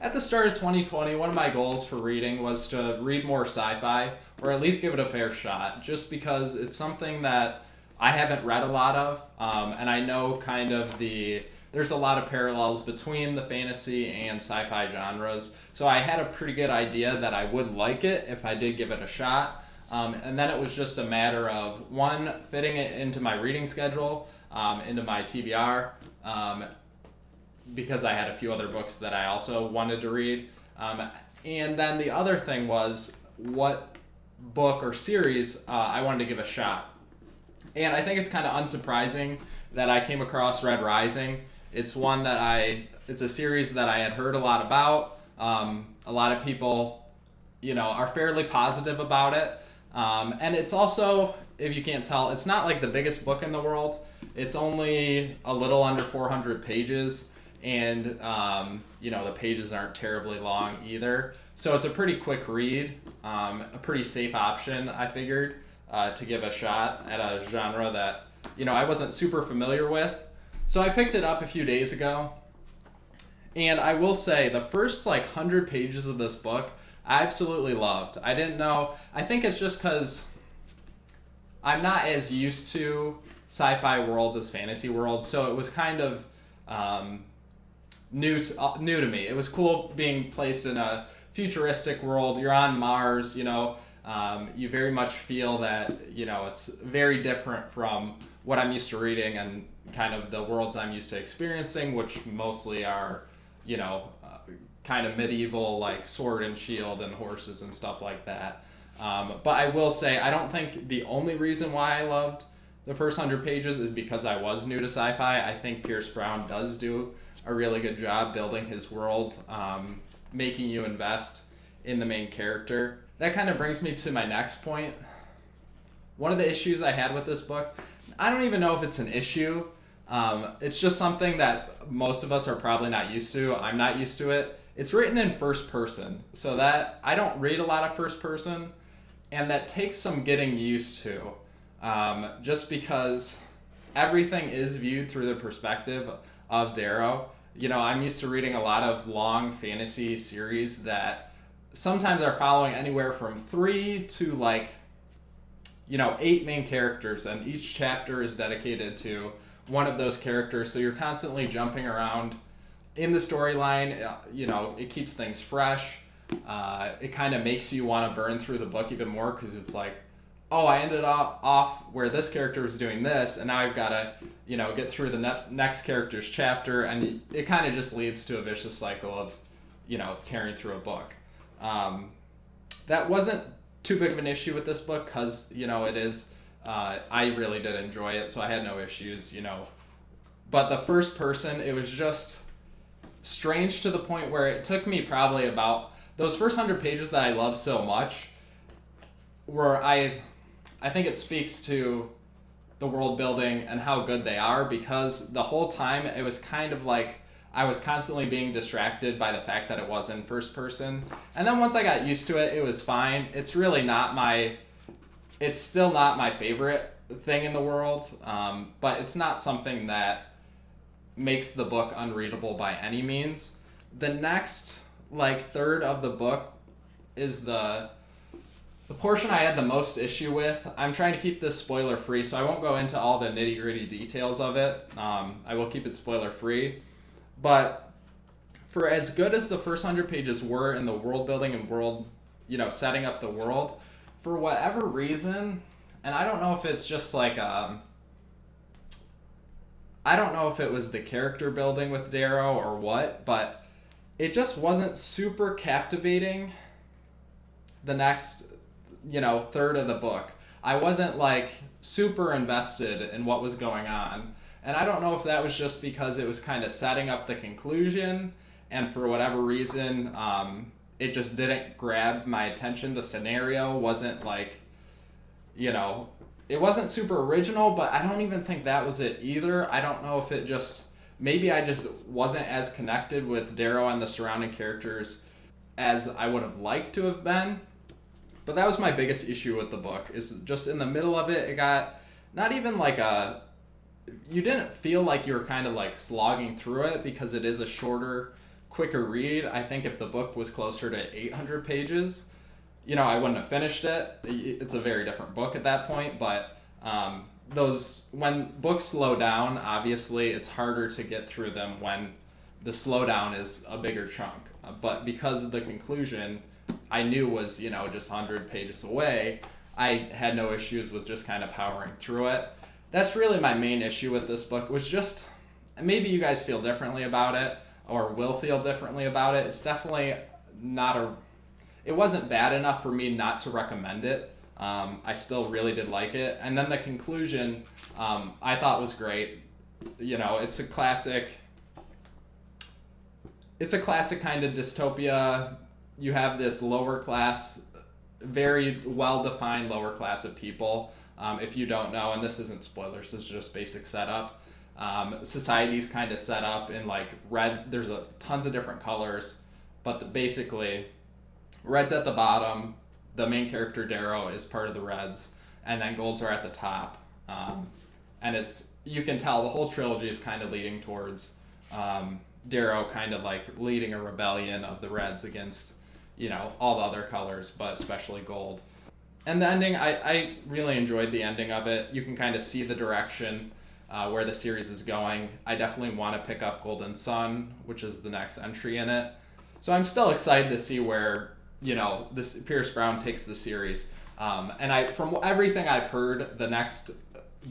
At the start of 2020, one of my goals for reading was to read more sci-fi, or at least give it a fair shot, just because it's something that I haven't read a lot of, and I know kind of there's a lot of parallels between the fantasy and sci-fi genres, so I had a pretty good idea that I would like it if I did give it a shot, and then it was just a matter of, one, fitting it into my reading schedule, into my TBR, because I had a few other books that I also wanted to read. And then the other thing was what book or series I wanted to give a shot. And I think it's kind of unsurprising that I came across Red Rising. It's it's a series that I had heard a lot about. A lot of people, are fairly positive about it. And it's also, if you can't tell, it's not like the biggest book in the world. It's only a little under 400 pages. And, the pages aren't terribly long either. So it's a pretty quick read, a pretty safe option, I figured, to give a shot at a genre that, I wasn't super familiar with. So I picked it up a few days ago. And I will say, the first, 100 pages of this book, I absolutely loved. I didn't know, I think it's just because I'm not as used to sci-fi world as fantasy world. So it was kind of... new to me. It was cool being placed in a futuristic world. You're on Mars, you very much feel that, it's very different from what I'm used to reading and kind of the worlds I'm used to experiencing, which mostly are, kind of medieval, like sword and shield and horses and stuff like that. But I will say, I don't think the only reason why I loved the first 100 pages is because I was new to sci-fi. I think Pierce Brown does do a really good job building his world, making you invest in the main character. That kind of brings me to my next point. One of the issues I had with this book, I don't even know if it's an issue. It's just something that most of us are probably not used to. I'm not used to it. It's written in first person, so that I don't read a lot of first person, and that takes some getting used to, just because everything is viewed through the perspective of Darrow. I'm used to reading a lot of long fantasy series that sometimes are following anywhere from 3 to 8 main characters, and each chapter is dedicated to one of those characters. So you're constantly jumping around in the storyline. It keeps things fresh. It kind of makes you want to burn through the book even more, because it's like, oh, I ended up off where this character was doing this, and now I've got to, get through the next character's chapter, and it kind of just leads to a vicious cycle of, tearing through a book. That wasn't too big of an issue with this book, because, it is, I really did enjoy it, so I had no issues, But the first person, it was just strange to the point where it took me probably about, those first 100 pages that I love so much, where I think it speaks to the world building and how good they are, because the whole time it was kind of like I was constantly being distracted by the fact that it was in first person. And then once I got used to it, it was fine. It's still not my favorite thing in the world, but it's not something that makes the book unreadable by any means. The next third of the book is the portion I had the most issue with. I'm trying to keep this spoiler free, so I won't go into all the nitty gritty details of it. I will keep it spoiler free. But for as good as the first 100 pages were in the world building and world, setting up the world, for whatever reason, and I don't know if it's just I don't know if it was the character building with Darrow or what, but it just wasn't super captivating the next third of the book. I wasn't super invested in what was going on. And I don't know if that was just because it was kind of setting up the conclusion, and for whatever reason, it just didn't grab my attention. The scenario wasn't it wasn't super original, but I don't even think that was it either. I don't know if maybe I just wasn't as connected with Darrow and the surrounding characters as I would have liked to have been. But that was my biggest issue with the book, is just in the middle of it, it got not even you didn't feel like you were kind of slogging through it, because it is a shorter, quicker read. I think if the book was closer to 800 pages, I wouldn't have finished it. It's a very different book at that point, but when books slow down, obviously it's harder to get through them when the slowdown is a bigger chunk. But because of the conclusion, I knew was, just 100 pages away, I had no issues with just kind of powering through it. That's really my main issue with this book, was just, maybe you guys feel differently about it or will feel differently about it. It's definitely it wasn't bad enough for me not to recommend it. I still really did like it. And then the conclusion, I thought was great. It's a classic kind of dystopia. You have this lower class, very well-defined lower class of people. If you don't know, and this isn't spoilers, this is just basic setup. Society's kind of set up in like red. There's tons of different colors, but basically, red's at the bottom. The main character Darrow is part of the reds, and then golds are at the top. And you can tell the whole trilogy is kind of leading towards Darrow kind of like leading a rebellion of the reds against all the other colors, but especially gold. And the ending, I really enjoyed the ending of it. You can kind of see the direction where the series is going. I definitely want to pick up Golden Sun, which is the next entry in it. So I'm still excited to see where this Pierce Brown takes the series. And from everything I've heard, the next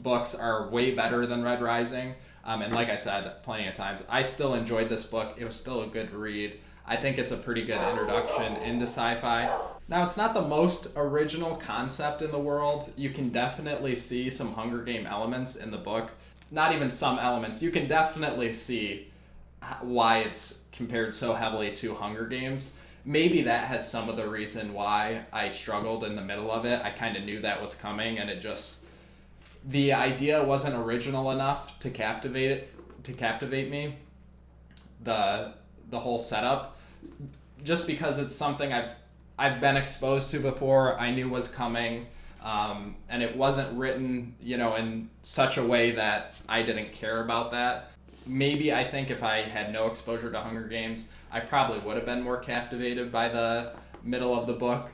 books are way better than Red Rising. And like I said plenty of times, I still enjoyed this book. It was still a good read. I think it's a pretty good introduction into sci-fi. Now, it's not the most original concept in the world. You can definitely see some Hunger Game elements in the book. Not even some elements. You can definitely see why it's compared so heavily to Hunger Games. Maybe that has some of the reason why I struggled in the middle of it. I kind of knew that was coming, and the idea wasn't original enough to captivate me. The whole setup, just because it's something I've been exposed to before, I knew was coming, and it wasn't written, in such a way that I didn't care about that. Maybe I think if I had no exposure to Hunger Games, I probably would have been more captivated by the middle of the book,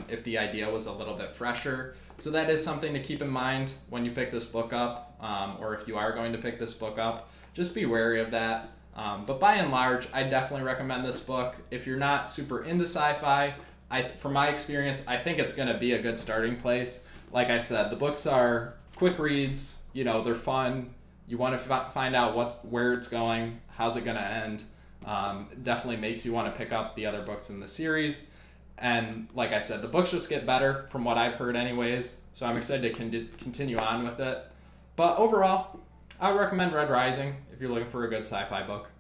if the idea was a little bit fresher. So that is something to keep in mind when you pick this book up, or if you are going to pick this book up. Just be wary of that. But by and large, I definitely recommend this book. If you're not super into sci-fi, from my experience, I think it's going to be a good starting place. Like I said, the books are quick reads. They're fun. You want to find out where it's going, how's it going to end. Definitely makes you want to pick up the other books in the series. And like I said, the books just get better from what I've heard anyways. So I'm excited to continue on with it. But overall, I would recommend Red Rising if you're looking for a good sci-fi book.